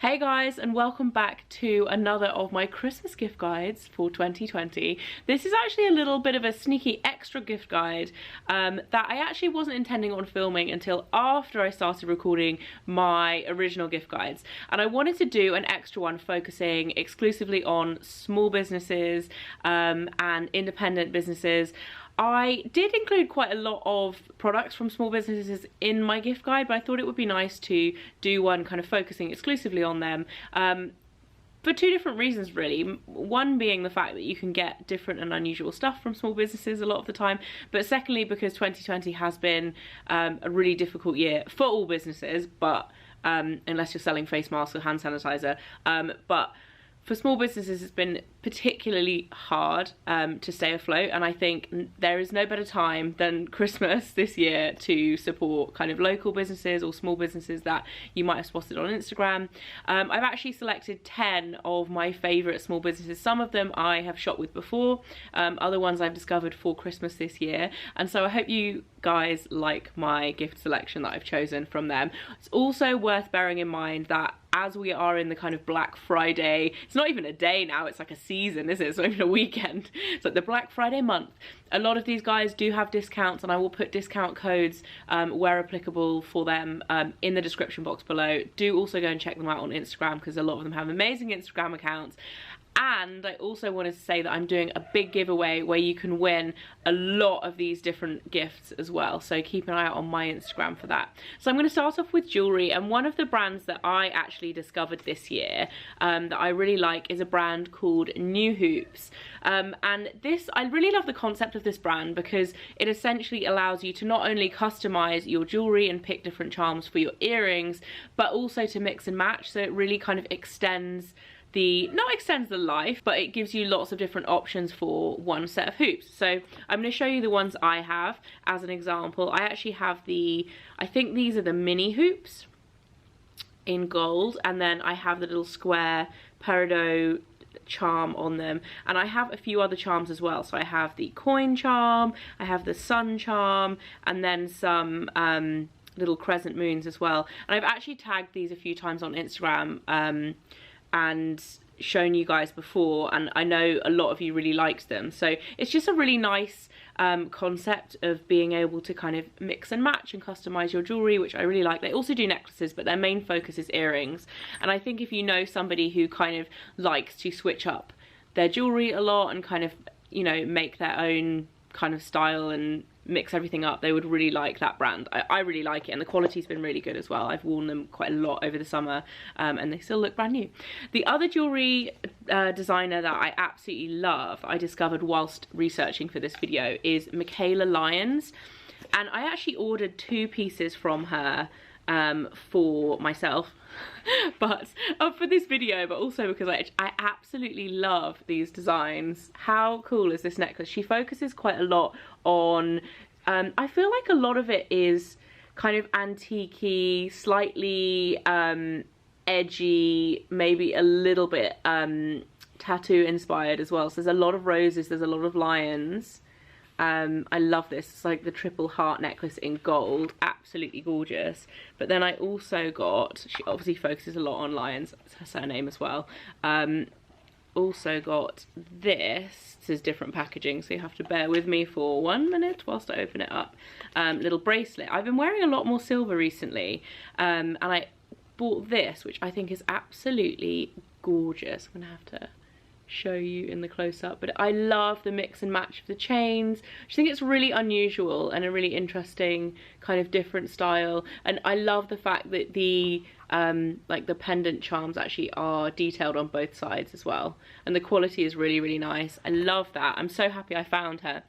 Hey guys, and welcome back to another of my Christmas gift guides for 2020. This is actually a little bit of a sneaky extra gift guide that I actually wasn't intending on filming until after I started recording my original gift guides. And I wanted to do an extra one focusing exclusively on small businesses and independent businesses. I did include quite a lot of products from small businesses in my gift guide, but I thought it would be nice to do one kind of focusing exclusively on them for two different reasons really. One being the fact that you can get different and unusual stuff from small businesses a lot of the time, but secondly because 2020 has been a really difficult year for all businesses, but unless you're selling face masks or hand sanitizer, but for small businesses it's been particularly hard to stay afloat, and I think there is no better time than Christmas this year to support kind of local businesses or small businesses that you might have spotted on Instagram. I've actually selected 10 of my favourite small businesses. Some of them I have shopped with before, other ones I've discovered for Christmas this year, and so I hope you guys like my gift selection that I've chosen from them. It's also worth bearing in mind that as we are in the kind of Black Friday, it's not even a day now, it's like a season, is it? It's not even a weekend. It's like the Black Friday month. A lot of these guys do have discounts, and I will put discount codes where applicable for them in the description box below. Do also go and check them out on Instagram because a lot of them have amazing Instagram accounts. And I also wanted to say that I'm doing a big giveaway where you can win a lot of these different gifts as well. So keep an eye out on my Instagram for that. So I'm going to start off with jewellery, and one of the brands that I actually discovered this year that I really like is a brand called Nue Hoops. And this, I really love the concept of this brand because it essentially allows you to not only customise your jewellery and pick different charms for your earrings, but also to mix and match. So it really kind of extends not extends the life, but it gives you lots of different options for one set of hoops. So I'm going to show you the ones I have as an example. I actually have I think these are the mini hoops in gold, and then I have the little square peridot charm on them, and I have a few other charms as well. So I have the coin charm, I have the sun charm, and then some little crescent moons as well. And I've actually tagged these a few times on Instagram and shown you guys before, and I know a lot of you really liked them. So it's just a really nice concept of being able to kind of mix and match and customize your jewelry, which I really like. They also do necklaces, but their main focus is earrings, and I think if you know somebody who kind of likes to switch up their jewelry a lot and kind of, you know, make their own kind of style and mix everything up, they would really like that brand. I really like it, and the quality's been really good as well. I've worn them quite a lot over the summer and they still look brand new. The other jewellery designer that I absolutely love, I discovered whilst researching for this video, is Mikaela Lyons, and I actually ordered 2 pieces from her for myself but for this video, but also because I absolutely love these designs. How cool is this necklace? She focuses quite a lot on I feel like a lot of it is kind of antique-y, slightly edgy, maybe a little bit tattoo inspired as well. So there's a lot of roses, there's a lot of lions. I love this. It's like the triple heart necklace in gold, absolutely gorgeous. But then I also got, she obviously focuses a lot on lions, that's her surname as well. Also got this is different packaging, so you have to bear with me for 1 minute whilst I open it up. Little bracelet. I've been wearing a lot more silver recently, and I bought this, which I think is absolutely gorgeous. I'm gonna have to show you in the close-up, but I love the mix and match of the chains. I think it's really unusual and a really interesting kind of different style, and I love the fact that the like the pendant charms actually are detailed on both sides as well, and the quality is really, really nice. I love that. I'm so happy I found her.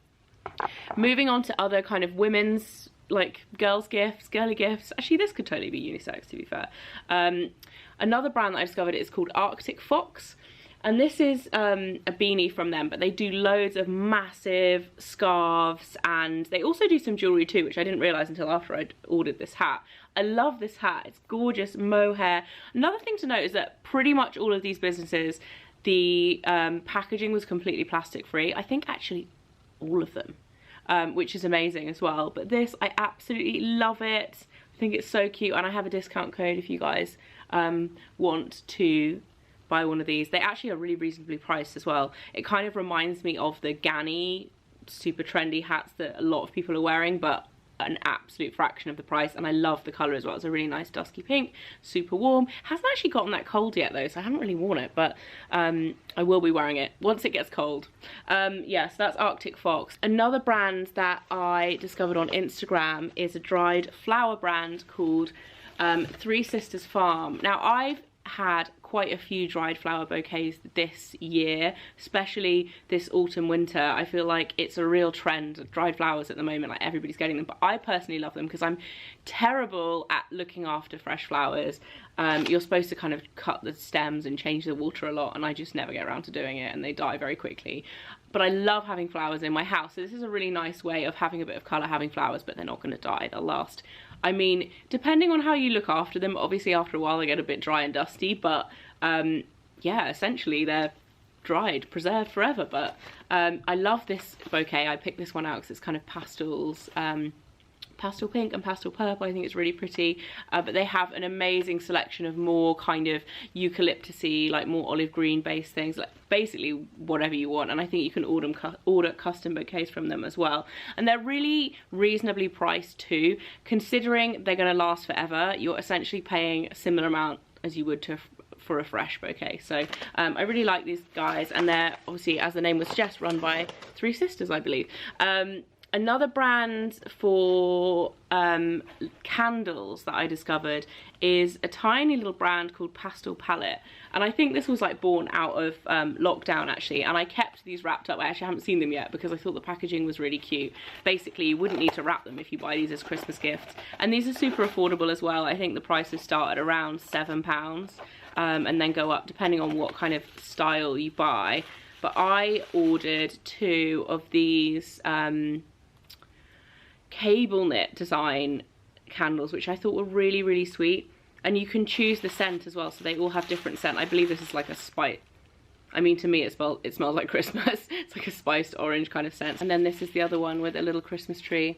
Moving on to other kind of women's, like girls gifts, girly gifts. Actually, this could totally be unisex, to be fair. Another brand that I discovered is called Arctic Fox, and this is a beanie from them, but they do loads of massive scarves, and they also do some jewellery too, which I didn't realise until after I'd ordered this hat. I love this hat, it's gorgeous, mohair. Another thing to note is that pretty much all of these businesses, the packaging was completely plastic free. I think actually all of them, which is amazing as well. But this, I absolutely love it. think it's so cute, and I have a discount code if you guys want to buy one of these. They actually are really reasonably priced as well. It kind of reminds me of the Ganni super trendy hats that a lot of people are wearing, but an absolute fraction of the price, and I love the colour as well. It's a really nice dusky pink, super warm. Hasn't actually gotten that cold yet though, so I haven't really worn it, but I will be wearing it once it gets cold. Yeah, so that's Arctic Fox. Another brand that I discovered on Instagram is a dried flower brand called Three Sisters Farm. Now, I've had quite a few dried flower bouquets this year, especially this autumn winter. I feel like it's a real trend of dried flowers at the moment, like everybody's getting them, but I personally love them because I'm terrible at looking after fresh flowers. You're supposed to kind of cut the stems and change the water a lot, and I just never get around to doing it, and they die very quickly. But I love having flowers in my house, so this is a really nice way of having a bit of colour, having flowers, but they're not going to die, they'll last. I mean, depending on how you look after them, obviously after a while they get a bit dry and dusty, but yeah, essentially they're dried, preserved forever. But I love this bouquet. I picked this one out because it's kind of pastels, pastel pink and pastel purple. I think it's really pretty, but they have an amazing selection of more kind of eucalyptusy, like more olive green based things, like basically whatever you want. And I think you can order custom bouquets from them as well, and they're really reasonably priced too, considering they're going to last forever. You're essentially paying a similar amount as you would for a fresh bouquet. So I really like these guys, and they're obviously, as the name would suggest, run by three sisters, I believe. Another brand for candles that I discovered is a tiny little brand called Pastel Palette, and I think this was like born out of lockdown actually, and I kept these wrapped up. I actually haven't seen them yet because I thought the packaging was really cute. Basically, you wouldn't need to wrap them if you buy these as Christmas gifts, and these are super affordable as well. I think the prices start at around £7 and then go up depending on what kind of style you buy. But I ordered 2 of these cable knit design candles, which I thought were really, really sweet, and you can choose the scent as well, so they all have different scent. I believe this is like a spice, I mean, to me it smells like Christmas. It's like a spiced orange kind of scent. And then this is the other one with a little Christmas tree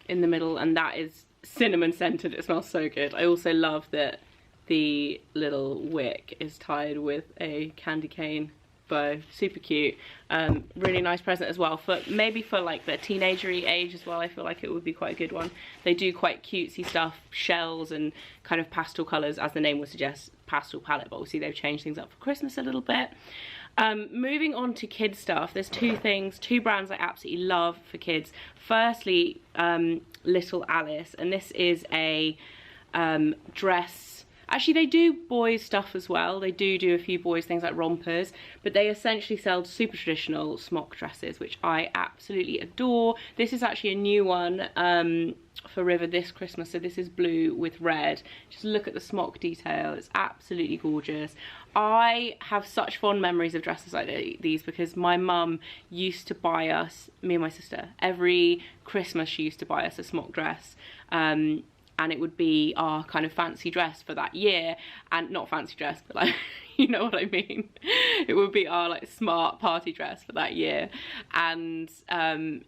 in the middle, and that is cinnamon scented. It smells so good. I also love that the little wick is tied with a candy cane bow. Super cute. Really nice present as well, for maybe for like the teenagery age as well. I feel like it would be quite a good one. They do quite cutesy stuff, shells and kind of pastel colours, as the name would suggest, pastel palette, but obviously they've changed things up for Christmas a little bit. Moving on to kids stuff, there's 2 brands I absolutely love for kids. Firstly, Little Alice, and this is a dress. Actually, they do boys stuff as well. They do a few boys things like rompers, but they essentially sell super traditional smock dresses, which I absolutely adore. This is actually a new one for River this Christmas, so this is blue with red. Just look at the smock detail, it's absolutely gorgeous. I have such fond memories of dresses like these because my mum used to buy us, me and my sister, every Christmas she used to buy us a smock dress. And it would be our kind of fancy dress for that year, and not fancy dress, but like, you know what I mean. It would be our like smart party dress for that year, and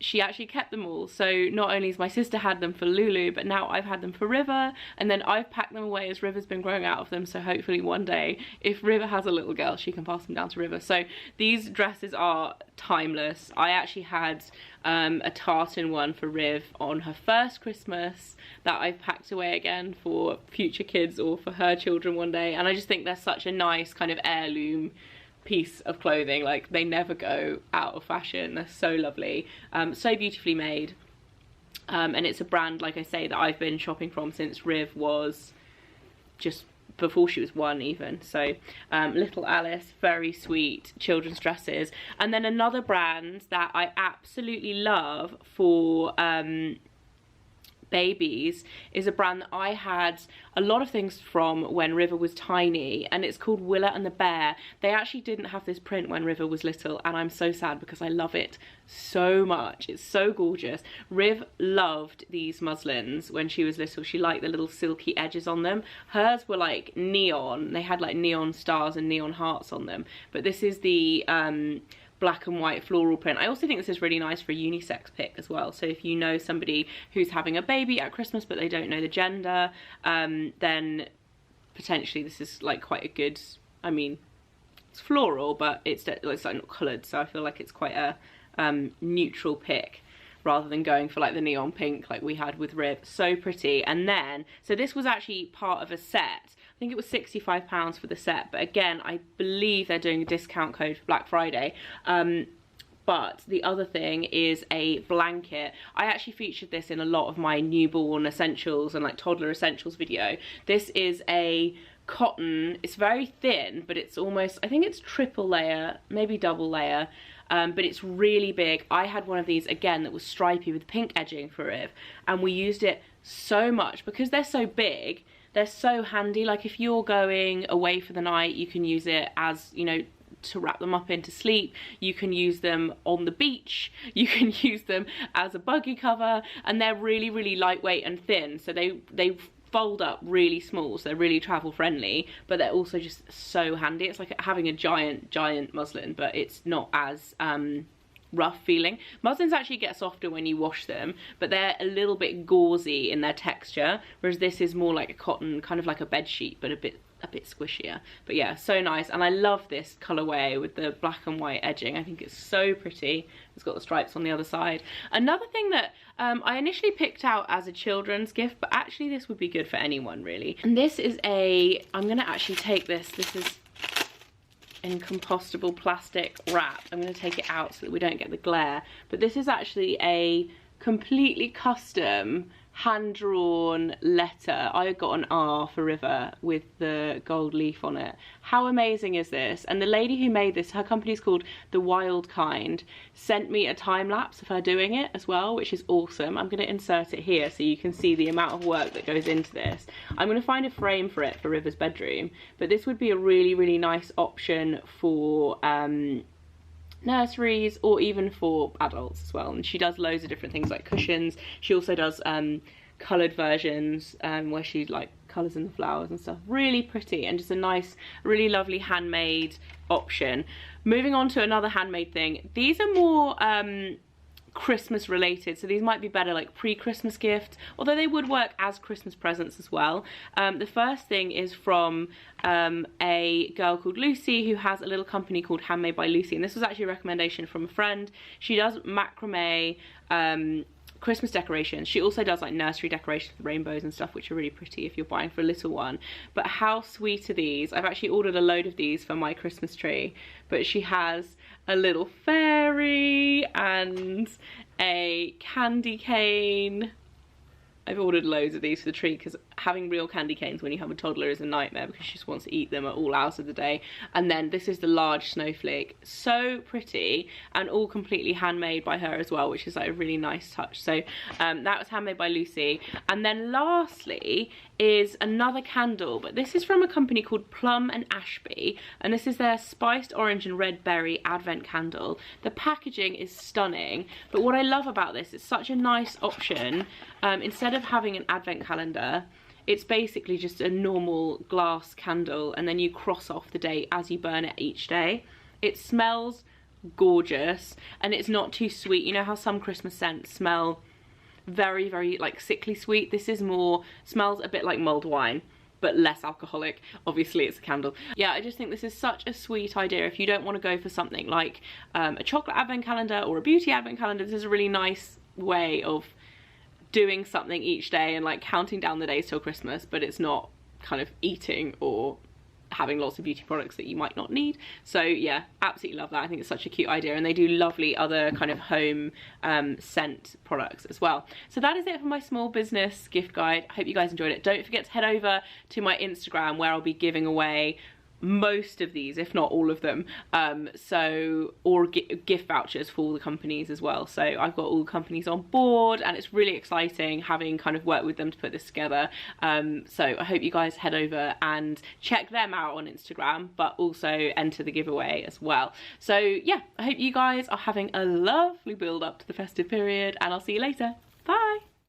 she actually kept them all. So not only has my sister had them for Lulu, but now I've had them for River, and then I've packed them away as River's been growing out of them. So hopefully one day, if River has a little girl, she can pass them down to River. So these dresses are timeless. I actually had a tartan one for Riv on her first Christmas that I've packed away again for future kids or for her children one day, and I just think they're such a nice kind of heirloom piece of clothing. Like, they never go out of fashion. They're so lovely, so beautifully made, and it's a brand, like I say, that I've been shopping from since Riv was just before she was 1 even. So Little Alice, very sweet children's dresses. And then another brand that I absolutely love for babies is a brand that I had a lot of things from when River was tiny, and it's called Willa and the Bear. They actually didn't have this print when River was little, and I'm so sad because I love it so much. It's so gorgeous. Riv loved these muslins when she was little. She liked the little silky edges on them. Hers were like neon. They had like neon stars and neon hearts on them, but this is the black and white floral print. I also think this is really nice for a unisex pick as well. So if you know somebody who's having a baby at Christmas but they don't know the gender, then potentially this is like quite a good, I mean, it's floral, but it's like not coloured, so I feel like it's quite a neutral pick rather than going for like the neon pink like we had with Riv. So pretty. And then, so this was actually part of a set. I think it was £65 for the set, but again, I believe they're doing a discount code for Black Friday. But the other thing is a blanket. I actually featured this in a lot of my newborn essentials and like toddler essentials video. This is a cotton, it's very thin, but it's almost, I think it's triple layer, maybe double layer, but it's really big. I had one of these again that was stripy with pink edging for Riv, and we used it so much because they're so big. They're so handy. Like if you're going away for the night, you can use it as, you know, to wrap them up into sleep. You can use them on the beach. You can use them as a buggy cover, and they're really, really lightweight and thin. So they fold up really small, so they're really travel friendly, but they're also just so handy. It's like having a giant muslin, but it's not as rough feeling. Muslins actually get softer when you wash them, but they're a little bit gauzy in their texture, whereas this is more like a cotton, kind of like a bed sheet, but a bit squishier. But yeah, so nice. And I love this colorway with the black and white edging. I think it's so pretty. It's got the stripes on the other side. Another thing that I initially picked out as a children's gift, but actually this would be good for anyone really. And this is a, I'm gonna actually take this is in compostable plastic wrap. I'm going to take it out so that we don't get the glare, but this is actually a completely custom hand-drawn letter. I got an R for River with the gold leaf on it. How amazing is this? And the lady who made this, her company is called The Wild Kind, sent me a time-lapse of her doing it as well, which is awesome. I'm going to insert it here so you can see the amount of work that goes into this. I'm going to find a frame for it for River's bedroom, but this would be a really, really nice option for nurseries or even for adults as well. And she does loads of different things like cushions. She also does coloured versions where she like colours in the flowers and stuff. Really pretty and just a nice, really lovely handmade option. Moving on to another handmade thing. These are more Christmas related, so these might be better like pre-Christmas gifts, although they would work as Christmas presents as well. The first thing is from a girl called Lucy, who has a little company called Handmade by Lucy, and this was actually a recommendation from a friend. She does macrame Christmas decorations. She also does like nursery decorations with rainbows and stuff, which are really pretty if you're buying for a little one. But how sweet are these? I've actually ordered a load of these for my Christmas tree, but she has a little fairy and a candy cane. I've ordered loads of these for the tree because having real candy canes when you have a toddler is a nightmare because she just wants to eat them at all hours of the day. And then this is the large snowflake. So pretty and all completely handmade by her as well, which is like a really nice touch. So that was handmade by Lucy. And then lastly is another candle, but this is from a company called Plum and Ashby, and this is their spiced orange and red berry advent candle. The packaging is stunning, but what I love about this, it's such a nice option. Instead of having an advent calendar, it's basically just a normal glass candle, and then you cross off the date as you burn it each day. It smells gorgeous and it's not too sweet. You know how some Christmas scents smell very, very like sickly sweet? This is more, smells a bit like mulled wine, but less alcoholic. Obviously it's a candle. Yeah, I just think this is such a sweet idea. If you don't want to go for something like a chocolate advent calendar or a beauty advent calendar, this is a really nice way of doing something each day and like counting down the days till Christmas, but it's not kind of eating or having lots of beauty products that you might not need. So yeah, absolutely love that. I think it's such a cute idea, and they do lovely other kind of home scent products as well. So that is it for my small business gift guide. I hope you guys enjoyed it. Don't forget to head over to my Instagram where I'll be giving away most of these, if not all of them, or gift vouchers for all the companies as well. So I've got all the companies on board and it's really exciting having kind of worked with them to put this together. So I hope you guys head over and check them out on Instagram, but also enter the giveaway as well. So yeah, I hope you guys are having a lovely build up to the festive period, and I'll see you later. Bye.